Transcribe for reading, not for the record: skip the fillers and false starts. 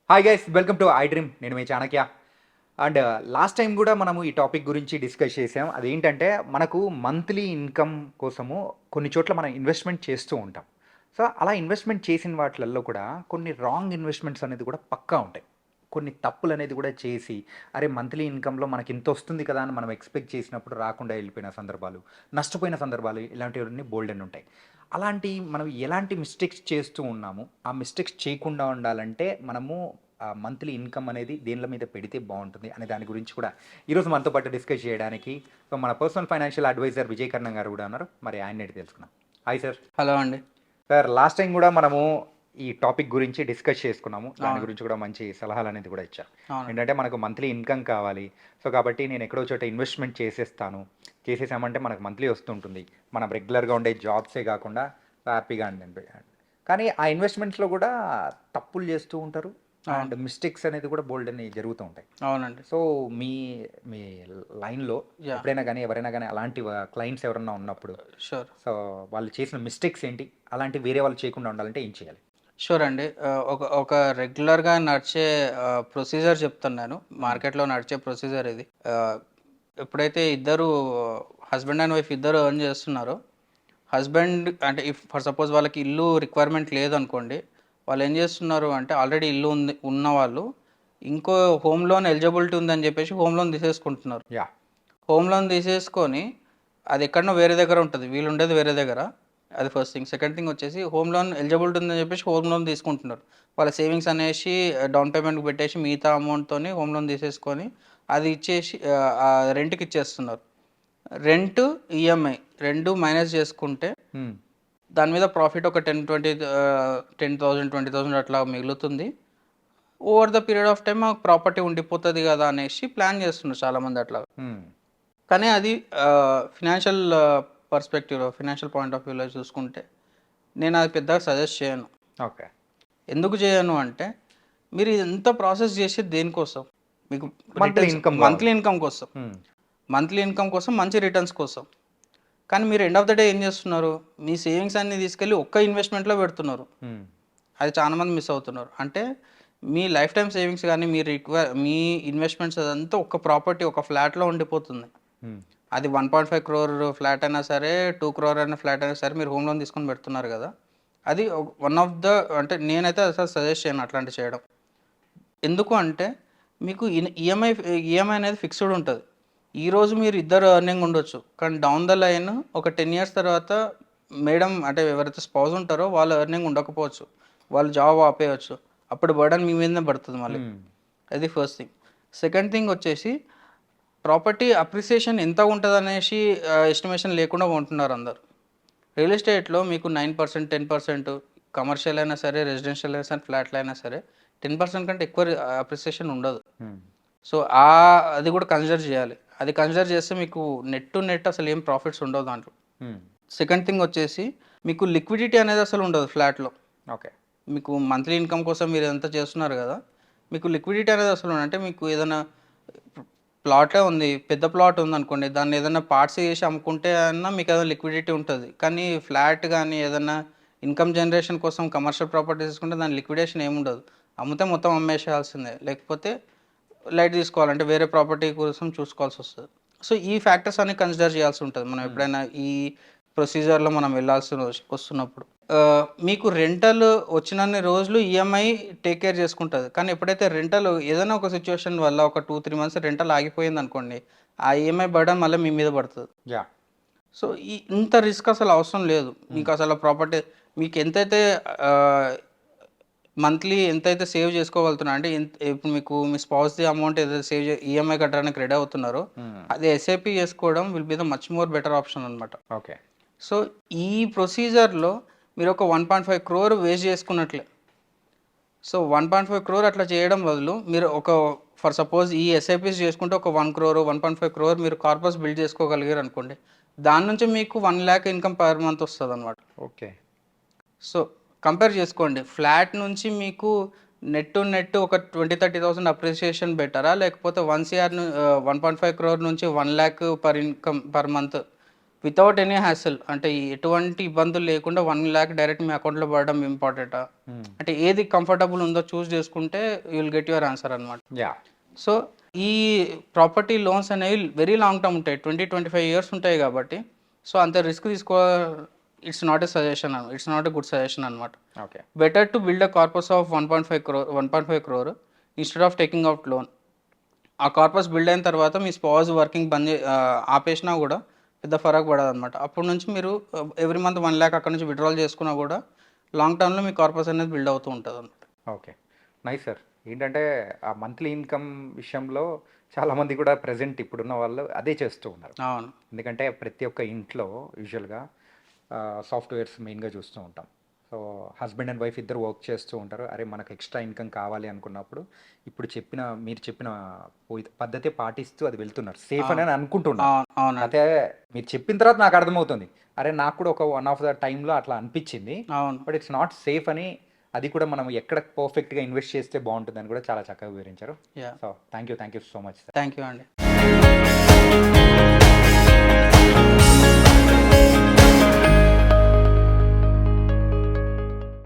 Hi guys, welcome to I dream. నేను మీ Chanakya. And last time కూడా మనము ఈ టాపిక్ గురించి డిస్కస్ చేసాం. అదేంటంటే మనకు మంత్లీ ఇన్కమ్ కోసము కొన్ని చోట్ల మనం ఇన్వెస్ట్మెంట్ చేస్తూ ఉంటాం. సో అలా ఇన్వెస్ట్మెంట్ చేసిన వాటిలలో కూడా కొన్ని రాంగ్ ఇన్వెస్ట్మెంట్స్ అనేది కూడా పక్కా ఉంటాయి. కొన్ని తప్పులు అనేది కూడా చేసి, అరే మంత్లీ ఇన్కంలో మనకి ఇంత వస్తుంది కదా అని మనం ఎక్స్పెక్ట్ చేసినప్పుడు రాకుండా వెళ్ళిపోయిన సందర్భాలు, నష్టపోయిన సందర్భాలు ఇలాంటివన్నీ బోల్డెన్ ఉంటాయి. అలాంటి మనం ఎలాంటి మిస్టేక్స్ చేస్తూ ఉన్నాము, ఆ మిస్టేక్స్ చేయకుండా ఉండాలంటే మనము మంత్లీ ఇన్కమ్ అనేది దేనిల మీద పెడితే బాగుంటుంది అనే దాని గురించి కూడా ఈరోజు మనతో పాటు డిస్కస్ చేయడానికి సో మన పర్సనల్ ఫైనాన్షియల్ అడ్వైజర్ విజయ్ కర్ణం గారు కూడా ఉన్నారు. మరి ఆయన అడిగి తెలుసుకుందాం. Hi sir. హలో అండి. సార్, లాస్ట్ టైం కూడా మనము ఈ టాపిక్ గురించి డిస్కస్ చేసుకున్నాము. దాని అవును. గురించి కూడా మంచి సలహాలు అనేది కూడా ఇచ్చారు. అవునండి. ఏంటంటే మనకు మంత్లీ ఇన్కమ్ కావాలి. సో కాబట్టి నేను ఎక్కడో చోట ఇన్వెస్ట్మెంట్ చేసేసామంటే మనకు మంత్లీ వస్తుంటుంది. మనం రెగ్యులర్గా ఉండే జాబ్సే కాకుండా హ్యాపీగా అండి. కానీ ఆ ఇన్వెస్ట్మెంట్స్లో కూడా తప్పులు చేస్తూ ఉంటారు. అండ్ మిస్టేక్స్ అనేది కూడా బోల్డ్ అని జరుగుతూ ఉంటాయి. అవునండి. సో మీ మీ లైన్లో యా. ఎప్పుడైనా కానీ ఎవరైనా కానీ అలాంటి క్లయింట్స్ ఎవరన్నా ఉన్నప్పుడు షూర్. సో వాళ్ళు చేసిన మిస్టేక్స్ ఏంటి, అలాంటి వేరే వాళ్ళు చేయకుండా ఉండాలంటే ఏం చేయాలి? షూర్ అండి. ఒక రెగ్యులర్‌గా నడిచే ప్రొసీజర్ చెప్తాను నేను. మార్కెట్‌లో నడిచే ప్రొసీజర్ ఇది. ఎప్పుడైతే ఇద్దరు హస్బెండ్ అండ్ వైఫ్ ఇద్దరు ఎర్న్ చేస్తున్నారో, హస్బెండ్ అంటే ఇఫ్ ఫర్ సపోజ్ వాళ్ళకి ఇల్లు రిక్వైర్మెంట్ లేదనుకోండి, వాళ్ళు ఏం చేస్తున్నారు అంటే ఆల్రెడీ ఇల్లు ఉన్నవాళ్ళు ఇంకో హోమ్ లోన్ ఎలిజిబిలిటీ ఉందని చెప్పేసి హోమ్ లోన్ తీసేసుకుంటున్నారు. యా. హోమ్ లోన్ తీసేసుకొని అది ఎక్కడనో వేరే దగ్గర ఉంటుంది, వీళ్ళు ఉండేది వేరే దగ్గర. అది ఫస్ట్ థింగ్. సెకండ్ థింగ్ వచ్చేసి హోమ్ లోన్ ఎలిజిబిలిటీ ఉందని చెప్పేసి హోమ్ లోన్ తీసుకుంటున్నారు. వాళ్ళ సేవింగ్స్ అనేసి డౌన్ పేమెంట్కి పెట్టేసి మిగతా అమౌంట్తోని హోమ్ లోన్ తీసేసుకొని అది ఇచ్చేసి రెంట్కి ఇచ్చేస్తున్నారు. రెంట్, ఈఎంఐ రెండు మైనస్ చేసుకుంటే దాని మీద ప్రాఫిట్ ఒక 10,000 20,000 అట్లా మిగులుతుంది. Over the period of time మాకు ప్రాపర్టీ ఉండిపోతుంది కదా అనేసి ప్లాన్ చేస్తున్నారు చాలామంది అట్లా. కానీ అది ఫినాన్షియల్ పర్స్పెక్టివ్లో, ఫినాన్షియల్ పాయింట్ ఆఫ్ వ్యూలో చూసుకుంటే నేను అది పెద్దగా సజెస్ట్ చేయను. ఓకే. ఎందుకు చేయను అంటే మీరు ఎంత ప్రాసెస్ చేసేది దేనికోసం? మీకు మంత్లీ ఇన్కమ్ కోసం, మంత్లీ ఇన్కమ్ కోసం, మంచి రిటర్న్స్ కోసం. కానీ మీరు ఎండ్ ఆఫ్ ద డే ఏం చేస్తున్నారు? మీ సేవింగ్స్ అన్ని తీసుకెళ్ళి ఒక్క ఇన్వెస్ట్మెంట్లో పెడుతున్నారు. అది చాలామంది మిస్ అవుతున్నారు. అంటే మీ లైఫ్ టైం సేవింగ్స్ కానీ మీ ఇన్వెస్ట్మెంట్స్ అదంతా ఒక ప్రాపర్టీ, ఒక ఫ్లాట్లో ఉండిపోతుంది. అది 1.5 crore ఫ్లాట్ అయినా సరే, 2 crore అయిన ఫ్లాట్ అయినా సరే మీరు హోమ్ లోన్ తీసుకొని పెడుతున్నారు కదా. అది వన్ ఆఫ్ ద అంటే నేనైతే అసలు సజెస్ట్ చేయను అట్లాంటి చేయడం. ఎందుకు అంటే మీకు ఈఎంఐ అనేది ఫిక్స్డ్ ఉంటుంది. ఈరోజు మీరు ఇద్దరు ఎర్నింగ్ ఉండొచ్చు, కానీ డౌన్ ద లైన్ ఒక 10 years తర్వాత మేడం అంటే ఎవరైతే స్పౌజ్ ఉంటారో వాళ్ళు ఎర్నింగ్ ఉండకపోవచ్చు, వాళ్ళు జాబ్ ఆపేయచ్చు. అప్పుడు బర్డన్ మీ మీదనే పడుతుంది మళ్ళీ. అది ఫస్ట్ థింగ్. సెకండ్ థింగ్ వచ్చేసి ప్రాపర్టీ అప్రిసియేషన్ ఎంత ఉంటుంది అనేసి ఎస్టిమేషన్ లేకుండా కొంటున్నారు అందరు. రియల్ ఎస్టేట్లో మీకు 9%, 10%, కమర్షియల్ అయినా సరే, రెసిడెన్షియల్ అయినా సరే, ఫ్లాట్లు అయినా సరే 10% కంటే ఎక్కువ అప్రిసియేషన్ ఉండదు. సో అది కూడా కన్సిడర్ చేయాలి. అది కన్సిడర్ చేస్తే మీకు నెట్ టు నెట్ అసలు ఏం ప్రాఫిట్స్ ఉండవు దాంట్లో. సెకండ్ థింగ్ వచ్చేసి మీకు లిక్విడిటీ అనేది అసలు ఉండదు ఫ్లాట్లో. ఓకే. మీకు మంత్లీ ఇన్కమ్ కోసం మీరు ఎంత చేస్తున్నారు కదా, మీకు లిక్విడిటీ అనేది అసలు ఉండదు. అంటే మీకు ఏదైనా ప్లాటే ఉంది, పెద్ద ప్లాట్ ఉందనుకోండి, దాన్ని ఏదైనా పార్ట్స్ చేసి అమ్ముకుంటే అన్నా మీకు ఏదైనా లిక్విడిటీ ఉంటుంది. కానీ ఫ్లాట్ కానీ ఏదైనా ఇన్కమ్ జనరేషన్ కోసం కమర్షియల్ ప్రాపర్టీ తీసుకుంటే దాని లిక్విడేషన్ ఏముండదు. అమ్మితే మొత్తం అమ్మేసేయాల్సిందే, లేకపోతే లైట్ తీసుకోవాలంటే వేరే ప్రాపర్టీ కోసం చూసుకోవాల్సి వస్తుంది. సో ఈ ఫ్యాక్టర్స్ అన్ని కన్సిడర్ చేయాల్సి ఉంటుంది మనం ఎప్పుడైనా ఈ ప్రొసీజర్లో మనం వెళ్ళాల్సి వస్తున్నప్పుడు. మీకు రెంటల్ వచ్చినన్ని రోజులు ఈఎంఐ టేక్ కేర్ చేసుకుంటుంది. కానీ ఎప్పుడైతే రెంటల్ ఏదైనా ఒక సిచ్యువేషన్ వల్ల ఒక 2-3 months రెంటల్ ఆగిపోయింది అనుకోండి, ఆ ఈఎంఐ బర్డన్ మళ్ళీ మీ మీద పడుతుంది. యా. సో ఇంత రిస్క్ అసలు అవసరం లేదు. మీకు అసలు ప్రాపర్టీ మీకు ఎంతైతే మంత్లీ ఎంతైతే సేవ్ చేసుకోగలుగుతున్నా అంటే ఇప్పుడు మీకు మీ స్పౌస్ది అమౌంట్ ఏదైతే ఈఎంఐ కట్టడానికి రెడీ అవుతున్నారో అది ఎస్ఐపి చేసుకోవడం will be the much more better option అనమాట. ఓకే. సో ఈ ప్రొసీజర్లో మీరు ఒక 1.5 crore వేస్ట్ చేసుకున్నట్లే. సో 1.5 crore అట్లా చేయడం బదులు మీరు ఒక ఫర్ సపోజ్ ఈ ఎస్ఐపిస్ చేసుకుంటే ఒక 1 crore 1.5 crore మీరు కార్పస్ బిల్డ్ చేసుకోగలిగారు అనుకోండి, దాని నుంచి మీకు 1 lakh ఇన్కమ్ పర్ మంత్ వస్తుంది అనమాట. ఓకే. సో కంపేర్ చేసుకోండి, ఫ్లాట్ నుంచి మీకు నెట్ టు నెట్ ఒక 20-30,000 అప్రిసియేషన్ బెటరా, లేకపోతే 1 crore 1.5 crore నుంచి 1 lakh per income per month without any hassle, అంటే ఎటువంటి ఇబ్బందులు లేకుండా 1 lakh డైరెక్ట్ మీ అకౌంట్లో పడడం ఇంపార్టెంటా, అంటే ఏది కంఫర్టబుల్ ఉందో చూస్ చేసుకుంటే you will get your answer అనమాట. యా. సో ఈ ప్రాపర్టీ లోన్స్ అనేవి వెరీ లాంగ్ టర్మ్ ఉంటాయి, 20-25 ఇయర్స్ ఉంటాయి కాబట్టి సో అంత రిస్క్ తీసుకో, it's not a suggestion, it's not a good suggestion అనమాట. Okay. Better to build a corpus of 1.5 crore instead of taking out loan. ఆ కార్పస్ బిల్డ్ అయిన తర్వాత మీ స్పాజ్ వర్కింగ్ ఆపేసినా కూడా పెద్ద ఫరక్ పడదు అనమాట. అప్పటి నుంచి మీరు ఎవ్రీ మంత్ 1 lakh అక్కడ నుంచి విత్డ్రాల్ చేసుకున్నా కూడా లాంగ్ టర్మ్లో మీ కార్పస్ అనేది బిల్డ్ అవుతూ ఉంటుంది అనమాట. ఓకే. Nice sir. ఏంటంటే ఆ మంత్లీ ఇన్కమ్ విషయంలో చాలామంది కూడా ప్రజెంట్ ఇప్పుడున్న వాళ్ళు అదే చేస్తూ ఉన్నారు. అవును. ఎందుకంటే ప్రతి ఒక్క ఇంట్లో యూజువల్గా సాఫ్ట్వేర్స్ మెయిన్గా చూస్తూ ఉంటాం. సో హస్బెండ్ అండ్ వైఫ్ ఇద్దరు వర్క్ చేస్తూ ఉంటారు. అరే మనకు ఎక్స్ట్రా ఇన్కమ్ కావాలి అనుకున్నప్పుడు ఇప్పుడు మీరు చెప్పిన పద్ధతి పాటిస్తూ అది వెళ్తున్నారు. సేఫ్ అని అనుకుంటున్నారు. అవును. అయితే మీరు చెప్పిన తర్వాత నాకు అర్థమవుతుంది. అరే నాకు కూడా ఒక వన్ ఆఫ్ ద టైంలో అట్లా అనిపించింది. అవును. బట్ ఇట్స్ నాట్ సేఫ్ అని, అది కూడా మనం ఎక్కడ పర్ఫెక్ట్గా ఇన్వెస్ట్ చేస్తే బాగుంటుందని కూడా చాలా చక్కగా వివరించారు. Yeah, so thank you so much sir. Thank you అండి.